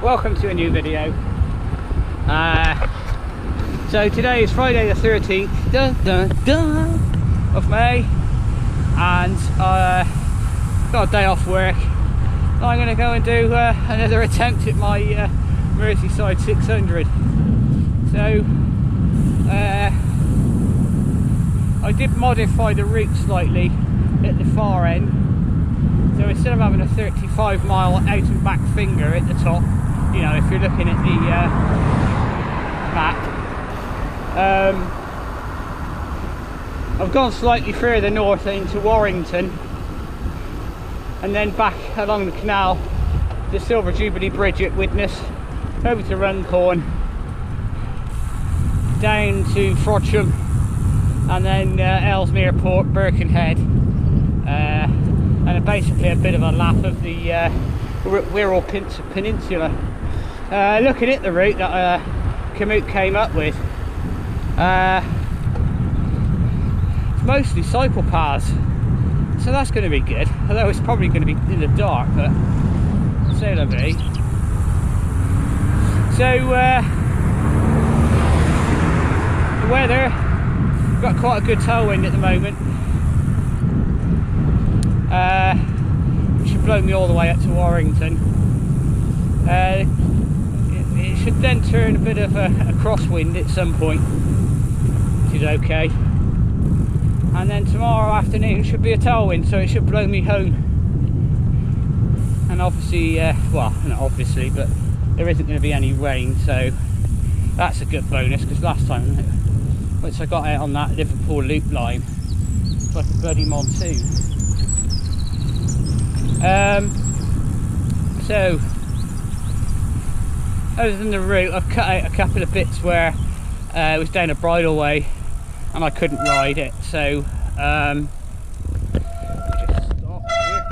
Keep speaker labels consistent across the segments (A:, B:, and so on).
A: welcome to a new video. So today is Friday the 13th of May, and got a day off work. I'm going to go and do another attempt at my Merseyside 600. So I did modify the route slightly at the far end. So instead of having a 35-mile out and back finger at the top, you know, if you're looking at the map, I've gone slightly further north into Warrington, and then back along the canal, the Silver Jubilee Bridge at Widnes, over to Runcorn, down to Frodsham, and then Ellesmere Port, Birkenhead, and basically a bit of a lap of the Wirral Peninsula. Looking at the route that Commute came up with, it's mostly cycle paths, so that's going to be good, although it's probably going to be in the dark, but so it'll be. So the weather, got quite a good tailwind at the moment, which should blow me all the way up to Warrington. It should then turn a bit of a crosswind at some point, which is okay. And then tomorrow afternoon should be a tailwind, so it should blow me home. And obviously, well, not obviously, but there isn't going to be any rain, so that's a good bonus, because last time, once I got out on that Liverpool loop line, it's like a bloody monsoon. So other than the route, I've cut out a couple of bits where it was down a bridleway and I couldn't ride it, so just stop here.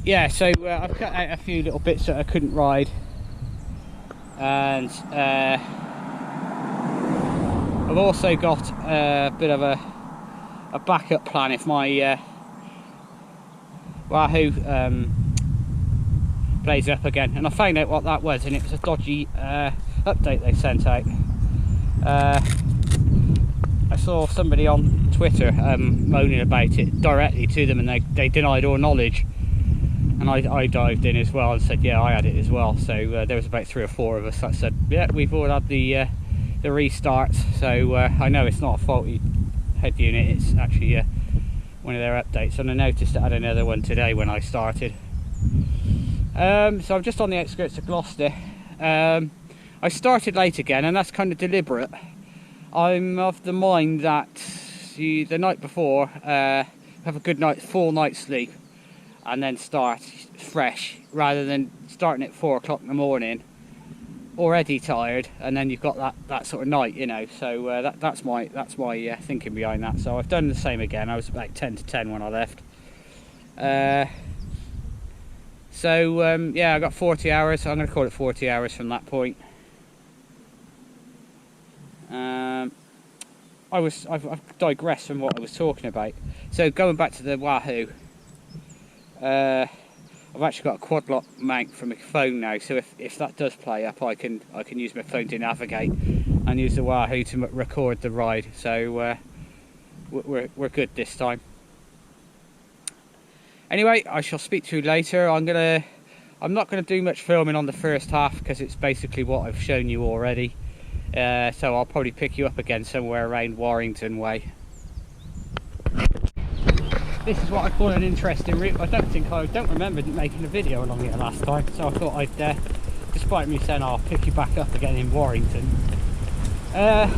A: Yeah, so I've cut out a few little bits that I couldn't ride, and I've also got a bit of a backup plan if my Wahoo plays up again. And I found out what that was, and it was a dodgy update they sent out. I saw somebody on Twitter moaning about it directly to them, and they denied all knowledge. And I dived in as well and said, yeah, I had it as well. So there was about 3 or 4 of us that said, yeah, we've all had the restarts. So I know it's not a faulty head unit, it's actually one of their updates, and I noticed I had another one today when I started. So I'm just on the outskirts of Gloucester. I started late again, and that's kind of deliberate. I'm of the mind that the night before, have a good full night's sleep, and then start fresh, rather than starting at 4 o'clock in the morning already tired, and then you've got that sort of night, you know. So that's my thinking behind that. So I've done the same again. I was about 10 to 10 when I left. Yeah, I got 40 hours. So I'm going to call it 40 hours from that point. I've digressed from what I was talking about. So going back to the Wahoo, I've actually got a quad lock mount for my phone now, so if that does play up, I can use my phone to navigate and use the Wahoo to record the ride. So we're good this time. Anyway, I shall speak to you later. I'm not gonna do much filming on the first half, because it's basically what I've shown you already. So I'll probably pick you up again somewhere around Warrington way. This is what I call an interesting route. I don't remember making a video along it last time, so I thought I'd, despite me saying I'll pick you back up again in Warrington. Yeah,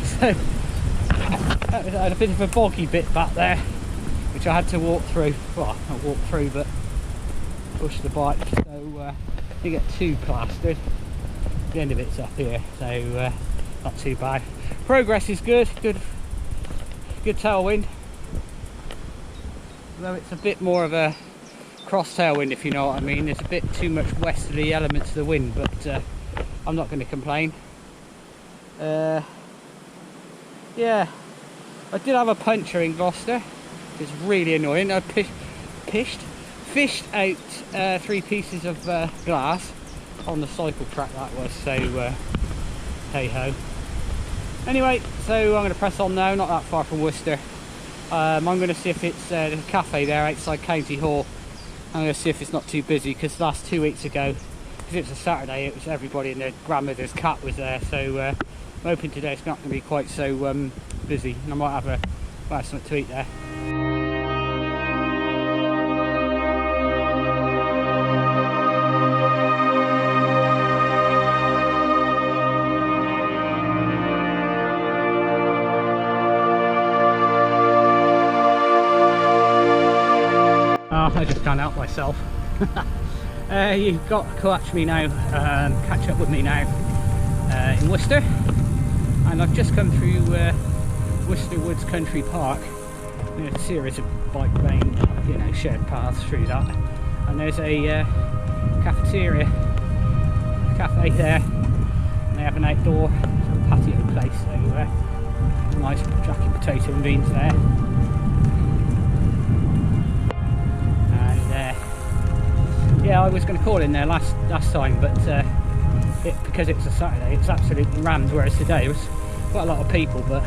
A: so I had a bit of a boggy bit back there, which I had to walk through. Well, not walk through, but push the bike. So you get too plastered. The end of it's up here, so not too bad. Progress is good tailwind. Although it's a bit more of a cross tailwind, if you know what I mean. There's a bit too much westerly elements of the wind, but I'm not going to complain. Yeah, I did have a puncture in Gloucester. It's really annoying. I fished out 3 pieces of glass on the cycle track, that was, so hey ho. Anyway, so I'm going to press on now, not that far from Worcester. I'm going to see if it's there's a cafe there outside County Hall. I'm going to see if it's not too busy, because last 2 weeks ago, because it was a Saturday, it was everybody and their grandmother's cat was there, so I'm hoping today it's not going to be quite so busy, and I might have something to eat there. I just can't help myself. You've got to catch me now, catch up with me now in Worcester, and I've just come through Worcester Woods Country Park. There's a series of bike lane, shared paths through that, and there's a cafe there, and they have an outdoor sort of patio place, so nice jacket potato and beans there. Yeah, I was going to call in there last time, but because it was a Saturday, it's absolutely rammed, whereas today there was quite a lot of people, but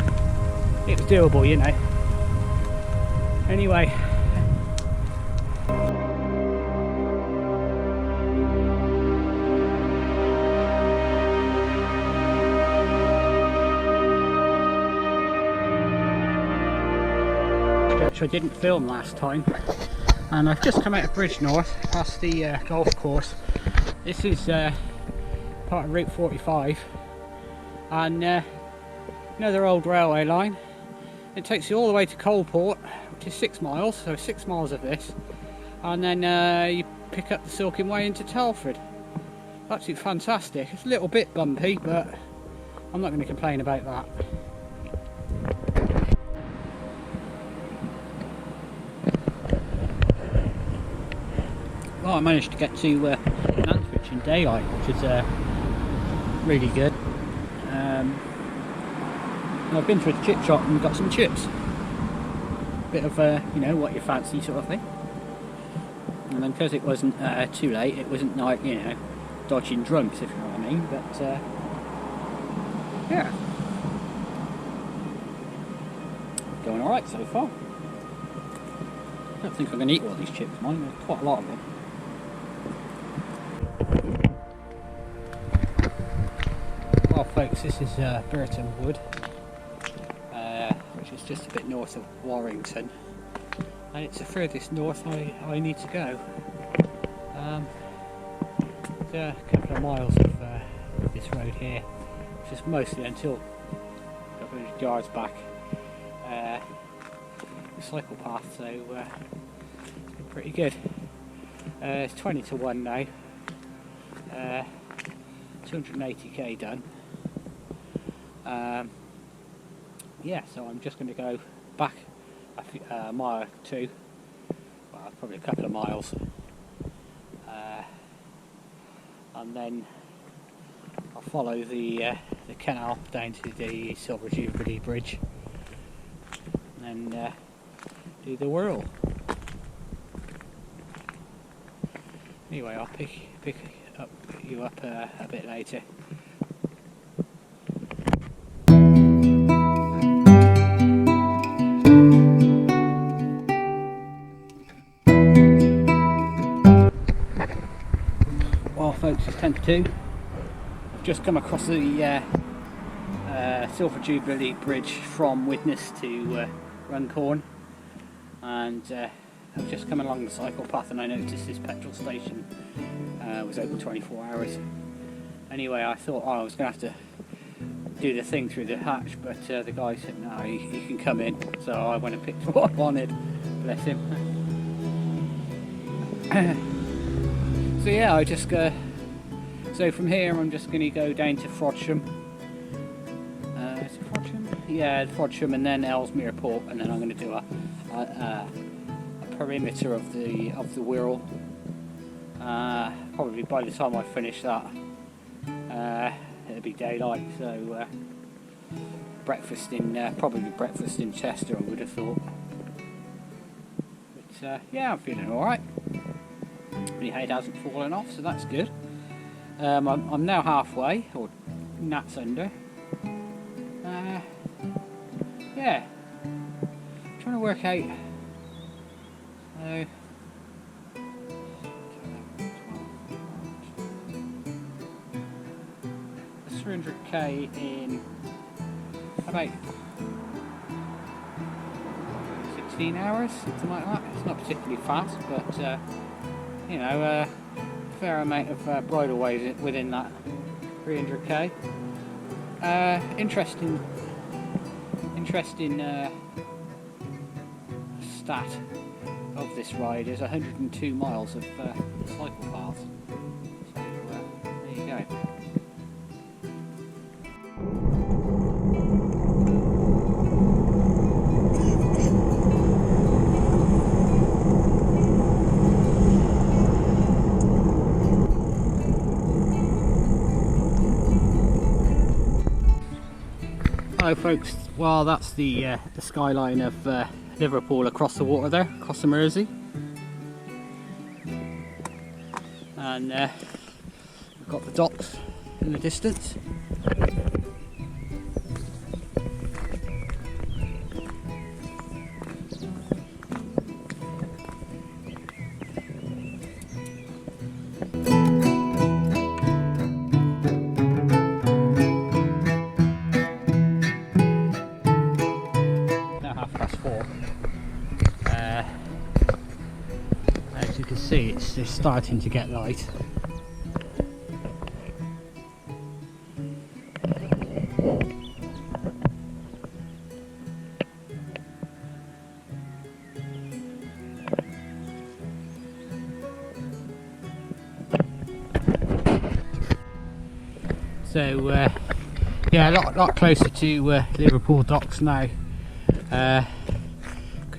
A: it was doable, Anyway. Which I didn't film last time. And I've just come out of Bridge North, past the golf course. This is part of Route 45, and another old railway line. It takes you all the way to Coalport, which is 6 miles, so 6 miles of this, and then you pick up the Silking Way into Telford. Absolutely fantastic. It's a little bit bumpy, but I'm not going to complain about that. Well, I managed to get to Nantwich in daylight, which is really good. And I've been to a chip shop and got some chips. Bit of what you fancy sort of thing. And then because it wasn't too late, it wasn't like dodging drunks, if you know what I mean. But yeah, going all right so far. I don't think I'm going to eat all these chips, mind. There's quite a lot of them. Well folks, this is Burton Wood, which is just a bit north of Warrington, and it's the furthest north I need to go. There's a couple of miles of this road here, which is mostly until a couple of yards back the cycle path, so it's been pretty good. It's 20 to 1 now, 280k done. Yeah, so I'm just going to go back a mile or two, well, probably a couple of miles, and then I'll follow the canal down to the Silver Jubilee Bridge, and then do the Wirral. Anyway, I'll pick you up a bit later. Well folks, it's 10 to 2. I've just come across the Silver Jubilee Bridge from Widnes to Runcorn, and I was just coming along the cycle path and I noticed this petrol station was open 24 hours. Anyway, I thought I was going to have to do the thing through the hatch, but the guy said no, you can come in, so I went and picked what I wanted, bless him. So yeah, I just so from here I'm just going to go down to Frodsham. Is it Frodsham? Yeah, Frodsham, and then Ellesmere Port, and then I'm going to do a perimeter of the Wirral. Probably by the time I finish that, it'll be daylight. So probably breakfast in Chester, I would have thought. yeah, I'm feeling alright. My head hasn't fallen off, so that's good. I'm now halfway, or nuts under. Yeah, trying to work out. So, 300k in about 16 hours, something like that. It's not particularly fast, but you know, a fair amount of bridle-ways within that 300k. Interesting stat of this ride is 102 miles of cycle paths. So there you go. Hello folks, well that's the skyline of Liverpool across the water there, across the Mersey. And we've got the docks in the distance. As you can see, it's just starting to get light. So yeah, a lot closer to Liverpool docks now. Can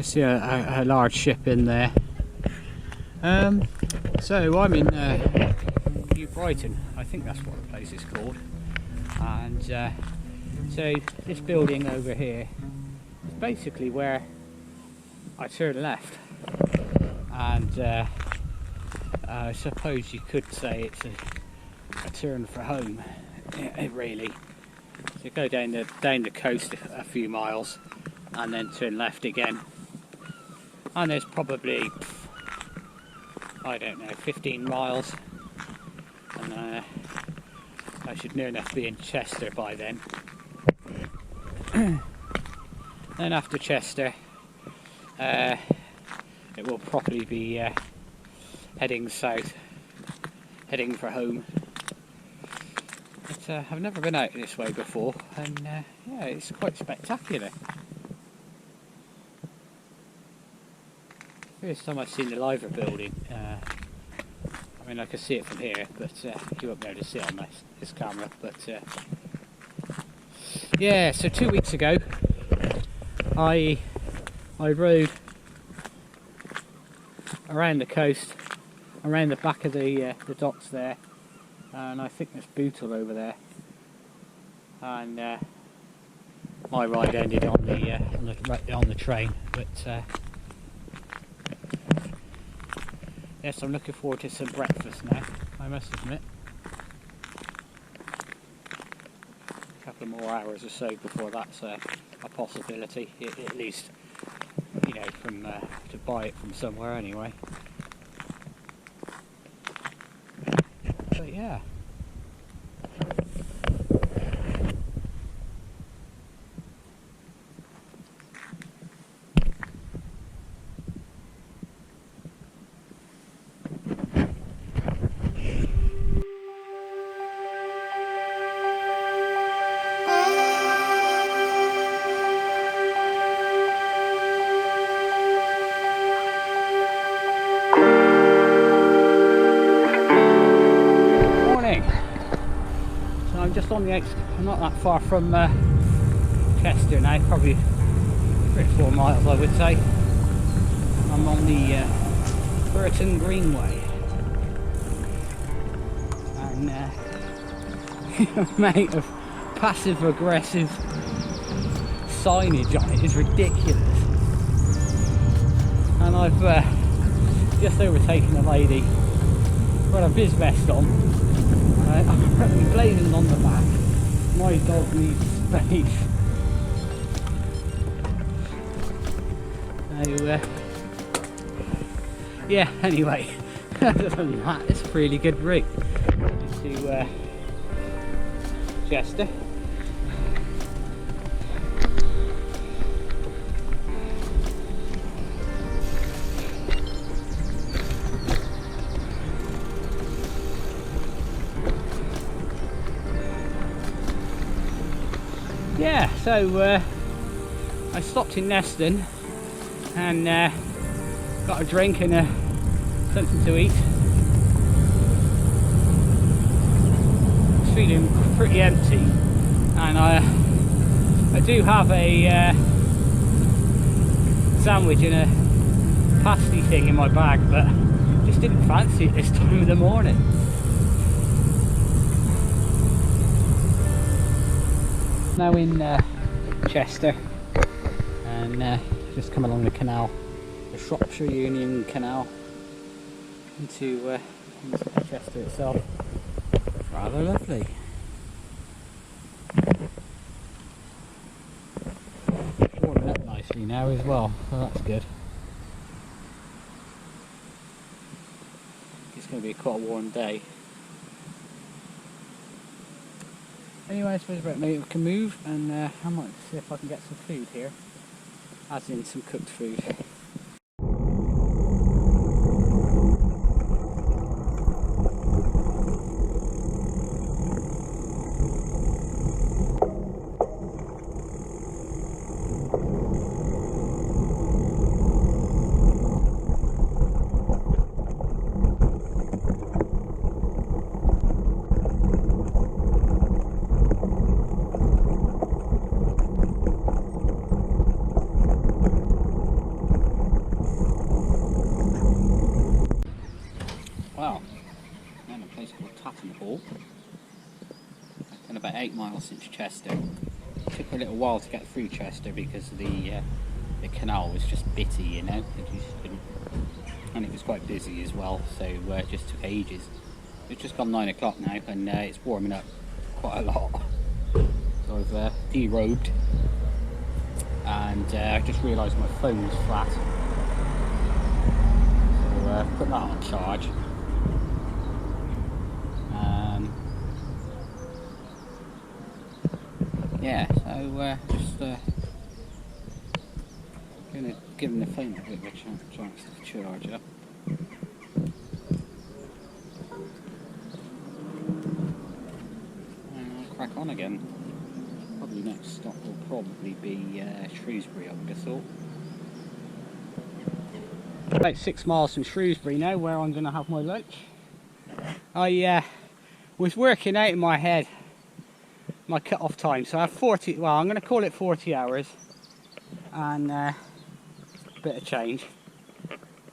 A: see a large ship in there. So I'm in New Brighton, I think that's what the place is called. And so this building over here is basically where I turn left, and I suppose you could say it's a turn for home, really. So go down the coast a few miles and then turn left again, and there's probably, I don't know, 15 miles, and I should near enough be in Chester by then. Then after Chester, it will probably be heading south, heading for home. But I've never been out this way before, and yeah, it's quite spectacular. First time I've seen the Liver building. I mean, I can see it from here, but you won't be able to see it on this camera. But yeah, so 2 weeks ago, I rode around the coast, around the back of the docks there, and I think there's Bootle over there. And my ride ended on the train, but. Yes, I'm looking forward to some breakfast now, I must admit. A couple of more hours or so before that's a possibility, at least, you know, from to buy it from somewhere anyway. But yeah. I'm just on the I'm not that far from Chester now, probably 3 or 4 miles I would say. I'm on the Burton Greenway, and the amount of passive aggressive signage on it is ridiculous. and I've just overtaken a lady. Got a biz vest on. I'm blazing on the back. My dog needs space. So, yeah, anyway, other than that, it's a really good route to Chester. Yeah, so I stopped in Neston and got a drink and something to eat. I was feeling pretty empty, and I do have a sandwich and a pasty thing in my bag, but just didn't fancy it this time of the morning. Now in Chester, and just come along the canal, the Shropshire Union Canal, into Chester itself. It's rather lovely. Warming up nicely now as well, so that's good. It's going to be quite a warm day. Anyway, I suppose about maybe we can move, and I might see if I can get some food here, as in some cooked food. Wow, I'm in a place called Tattenhall. I've done about 8 miles since Chester. It took a little while to get through Chester because the canal was just bitty, you know, and it was quite busy as well, so it just took ages. It's just gone 9 o'clock now, and it's warming up quite a lot. So I've derobed, and I just realised my phone was flat. So put that on charge. Yeah, so just gonna give him the phone a bit of a chance to charge up. And I'll crack on again. Probably next stop will probably be Shrewsbury, I would have thought. About 6 miles from Shrewsbury now, where I'm going to have my lunch. I was working out in my head my cut-off time, so I have 40, well, I'm going to call it 40 hours, and a bit of change.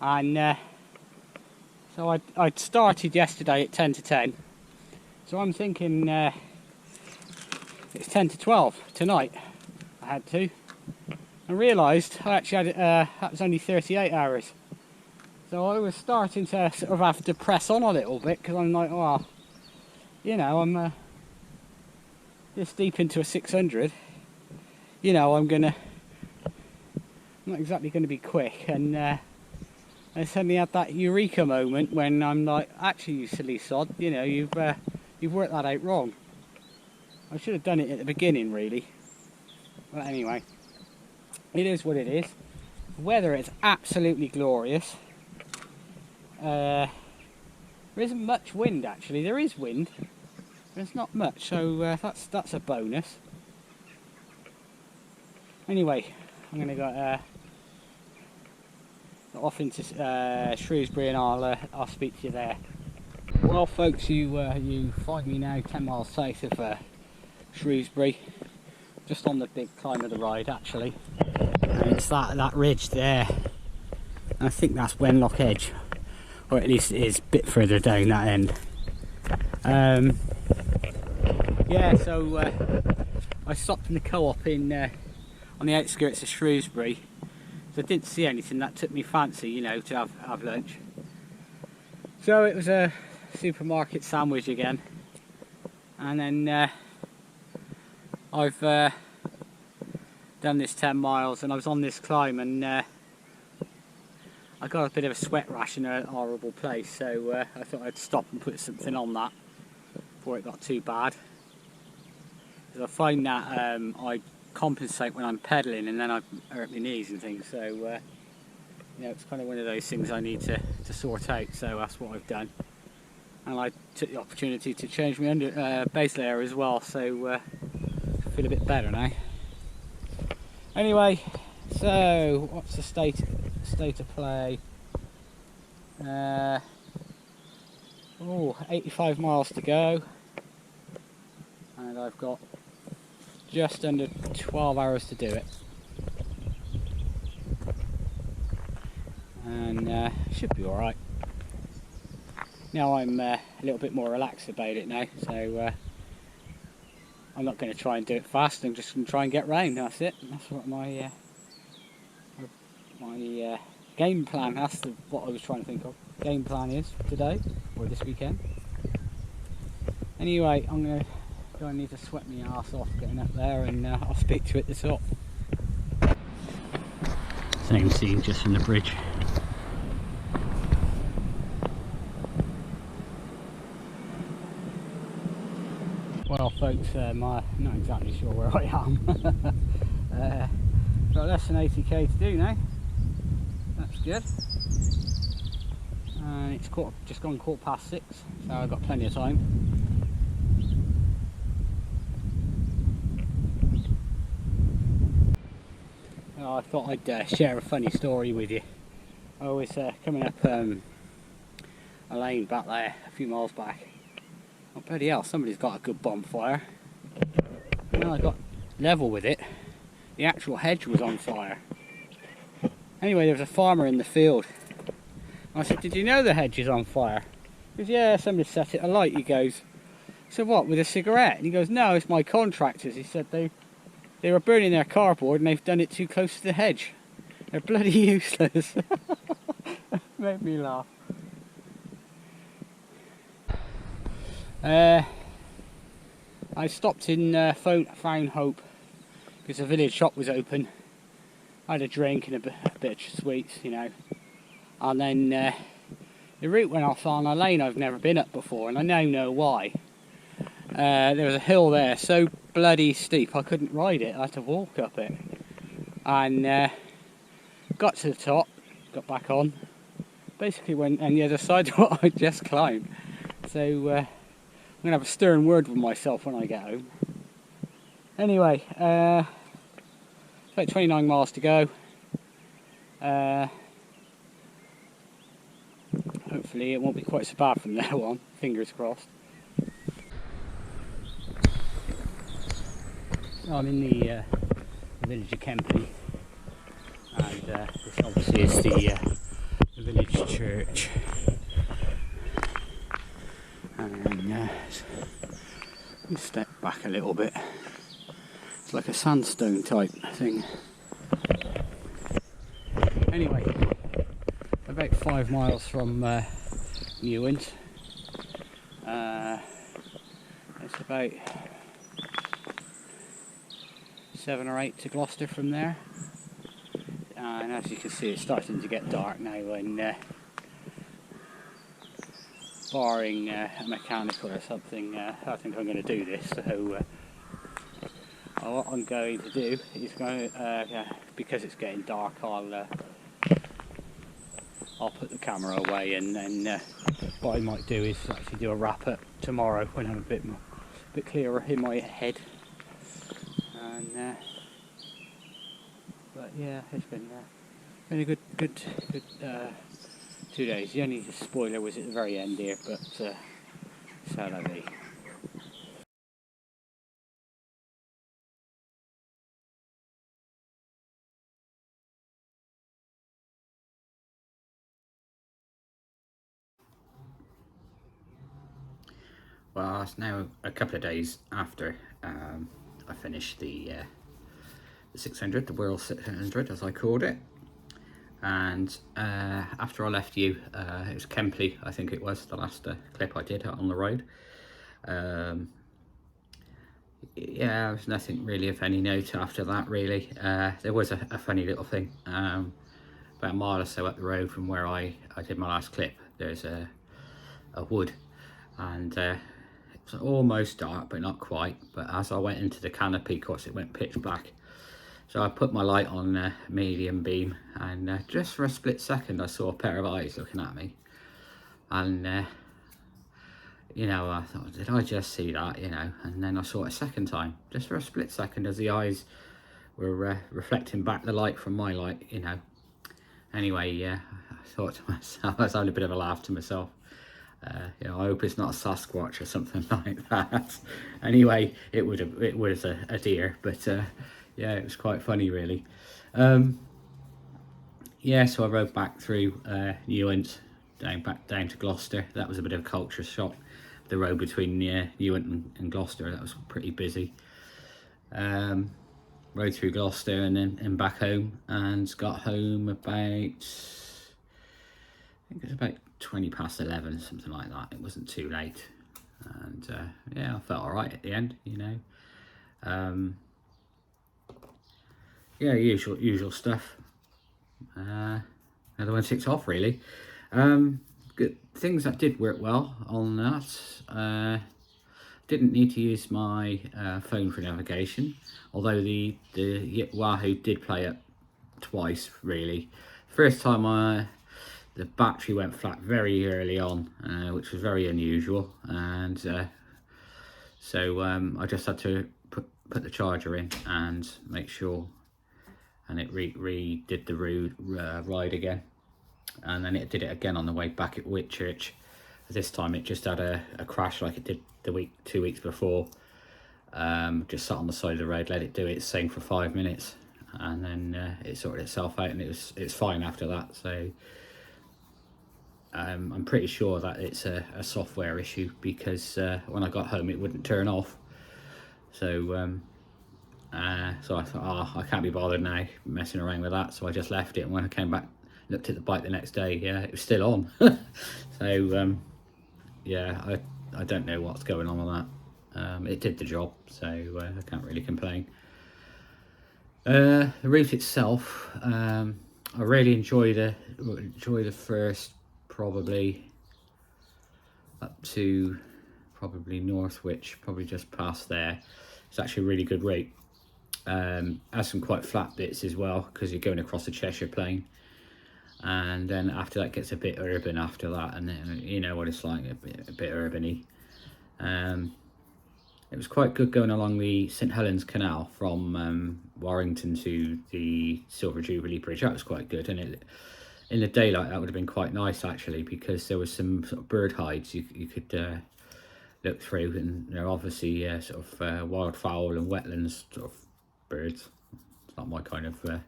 A: And so I'd started yesterday at 10 to 10, so I'm thinking it's 10 to 12 tonight. I had to. I realised I actually had that was only 38 hours, so I was starting to sort of have to press on a little bit, because I'm like, well, you know, I'm this deep into a 600, you know, I'm not exactly going to be quick, and I suddenly had that eureka moment when I'm like, actually, you silly sod, you know, you've worked that out wrong. I should have done it at the beginning, really. But anyway, it is what it is. The weather is absolutely glorious. There isn't much wind, actually. There is wind, there's not much, so that's a bonus. Anyway, I'm going to go off into Shrewsbury, and I'll speak to you there. Well, folks, you find me now 10 miles south of Shrewsbury, just on the big climb of the ride, actually. And it's that ridge there. I think that's Wenlock Edge, or at least it is a bit further down that end. Yeah, so I stopped in the co-op in on the outskirts of Shrewsbury So I didn't see anything that took me fancy, you know, to have lunch. So it was a supermarket sandwich again, and then I've done this 10 miles, and I was on this climb, and I got a bit of a sweat rash in a horrible place, so I thought I'd stop and put something on that before it got too bad. Because I find that I compensate when I'm pedalling, and then I hurt my knees and things, so you know, it's kind of one of those things I need to sort out, so that's what I've done. And I took the opportunity to change my base layer as well, so I feel a bit better now. Anyway, so what's the state of play? 85 miles to go, and I've got just under 12 hours to do it, and should be alright. Now I'm a little bit more relaxed about it now, so I'm not going to try and do it fast. I'm just going to try and get round. That's it. That's what my game plan. That's what I was trying to think of. Game plan is today or this weekend. Anyway, I'm going to need to sweat my ass off getting up there, and I'll speak to you at the top. Same scene just from the bridge. Well folks, I'm not exactly sure where I am. Got less than 80k to do now. That's good. And it's just gone 6:15, so I've got plenty of time. Oh, I thought I'd share a funny story with you. I was coming up a lane back there, a few miles back. Oh bloody hell, somebody's got a good bonfire. When I got level with it, the actual hedge was on fire. Anyway, there was a farmer in the field. I said, "Did you know the hedge is on fire?" He goes, "Yeah, somebody set it alight." He goes, "So what, with a cigarette?" And he goes, "No, it's my contractors." He said they were burning their cardboard and they've done it too close to the hedge. They're bloody useless. Made me laugh. I stopped in Found Hope because the village shop was open. I had a drink and a bit of sweets, you know. And then the route went off on a lane I've never been up before, and I now know why. There was a hill there so bloody steep I couldn't ride it. I had to walk up it. And got to the top, got back on. Basically went on the other side of what I just climbed. So I'm going to have a stern word with myself when I get home. Anyway, about 29 miles to go. Hopefully it won't be quite so bad from now on, fingers crossed. So I'm in the village of Kempley, and this obviously is the village church. And step back a little bit. It's like a sandstone type thing. Anyway, about 5 miles from Newent. It's about 7 or 8 to Gloucester from there. And as you can see, it's starting to get dark now, and barring a mechanical or something, I think I'm going to do this. So what I'm going to do is because it's getting dark, I'll put the camera away, and then what I might do is actually do a wrap up tomorrow when I'm a bit clearer in my head. And but yeah, it's been a good 2 days. The only spoiler was at the very end here, but so that'll be. Well, it's now a couple of days after I finished the 600, the Wirral 600 as I called it. And after I left you, it was Kempley, I think it was the last clip I did on the road. Yeah, there was nothing really of any note after that, really. There was a funny little thing. About a mile or so up the road from where I did my last clip, there's a wood, and it was almost dark, but not quite. But as I went into the canopy, of course, it went pitch black. So I put my light on medium beam, and just for a split second, I saw a pair of eyes looking at me. And you know, I thought, did I just see that, you know? And then I saw it a second time, just for a split second, as the eyes were reflecting back the light from my light, you know. Anyway, yeah, I thought to myself, I was having a bit of a laugh to myself. You know, I hope it's not a Sasquatch or something like that. Anyway, it was a deer, but yeah, it was quite funny, really. Yeah, so I rode back through Newent, back down to Gloucester. That was a bit of a culture shock. The road between Newent and Gloucester, that was pretty busy. Rode through Gloucester and back home, and got home about, I think it was about 20 past 11, something like that. It wasn't too late, and yeah, I felt all right at the end, you know. Yeah, usual stuff. Another one ticked off, really. Good things that did work well on that. Didn't need to use my phone for navigation, although the Wahoo did play up twice, really. First time the battery went flat very early on, which was very unusual, and so I just had to put the charger in and make sure, and it redid the ride again, and then it did it again on the way back at Whitchurch. This time it just had a crash like it did the 2 weeks before. Just sat on the side of the road, let it do its thing for 5 minutes, and then it sorted itself out, and it's fine after that. So I'm pretty sure that it's a software issue, because when I got home it wouldn't turn off. So so I thought, I can't be bothered now messing around with that, so I just left it. And when I came back, looked at the bike the next day, yeah, it was still on. So yeah, I don't know what's going on with that. It did the job, so I can't really complain. The route itself, I really enjoy the first, probably up to probably Northwich, probably just past there. It's actually a really good route. Has some quite flat bits as well, because you're going across the Cheshire Plain, and then after that gets a bit urban after that, and then you know what it's like, a bit urbany. It was quite good going along the St Helens Canal from Warrington to the Silver Jubilee Bridge. That was quite good, and in the daylight that would have been quite nice, actually, because there was some sort of bird hides you could look through, and they're obviously sort of wildfowl and wetlands sort of birds. It's not my kind of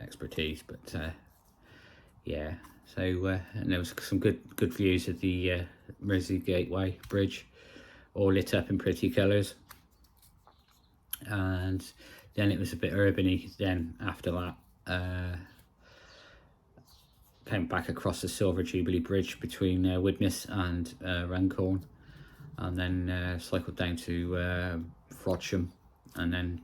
A: expertise, but yeah. So and there was some good views of the Mersey Gateway Bridge, all lit up in pretty colours. And then it was a bit urbany then after that. Came back across the Silver Jubilee Bridge between Widnes and Runcorn, and then cycled down to Frodsham, and then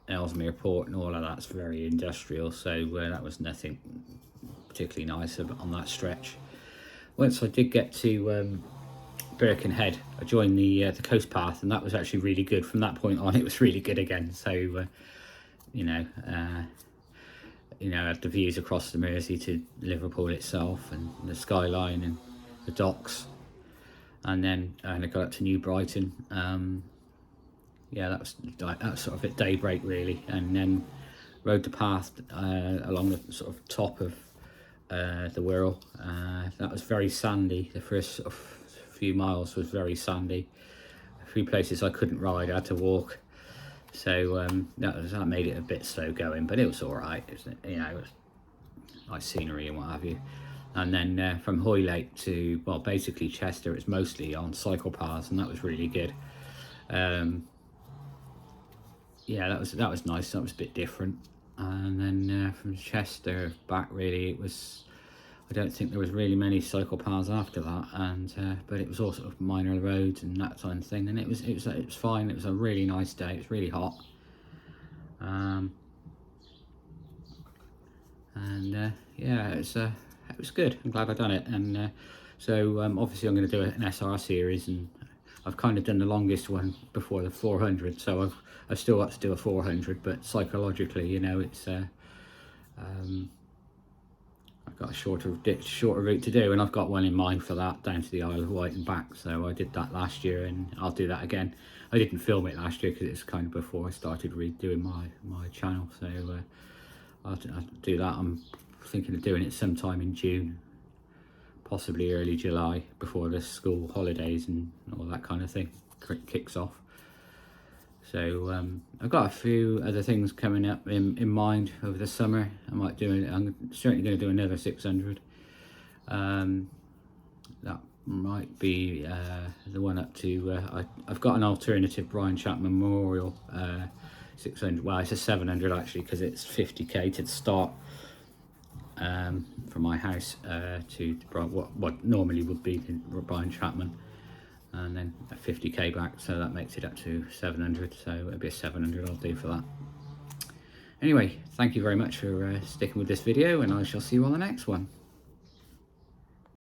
A: Ellesmere Port, and all of that's very industrial, so that was nothing particularly nice on that stretch. Once I did get to Birkenhead, I joined the coast path, and that was actually really good. From that point on, it was really good again. So you know, had the views across the Mersey to Liverpool itself, and the skyline and the docks, and then I got up to New Brighton. Yeah, that was sort of at daybreak, really, and then rode the path along the sort of top of the Wirral. That was very sandy. The first sort of few miles was very sandy. A few places I couldn't ride, I had to walk. So that made it a bit slow going, but it was all right. It was nice scenery and what have you. And then from Hoylake to, well, basically Chester, it's mostly on cycle paths, and that was really good. Yeah, that was nice. That was a bit different. And then
B: from Chester back, really. It was, I don't think there was really many cycle paths after that, and but it was all sort of minor roads and that kind of thing, and it was fine. It was a really nice day. It was really hot, and yeah, it was good. I'm glad I done it. And so obviously I'm going to do an SR series, and I've kind of done the longest one before the 400, so I've still got to do a 400, but psychologically, you know, it's I've got a shorter route to do, and I've got one in mind for that, down to the Isle of Wight and back. So I did that last year, and I'll do that again. I didn't film it last year because it's kind of before I started redoing my channel, so I'll do that. I'm thinking of doing it sometime in June, possibly early July, before the school holidays and all that kind of thing kicks off. So I've got a few other things coming up in mind over the summer. I'm certainly going to do another 600. That might be the one up to, I've got an alternative Brian Chapman Memorial 600. Well, it's a 700 actually, because it's 50k to start from my house to what normally would be Brian Chapman, and then a 50k back, so that makes it up to 700. So it'll be a 700 I'll do for that. Anyway, thank you very much for sticking with this video, and I shall see you on the next one.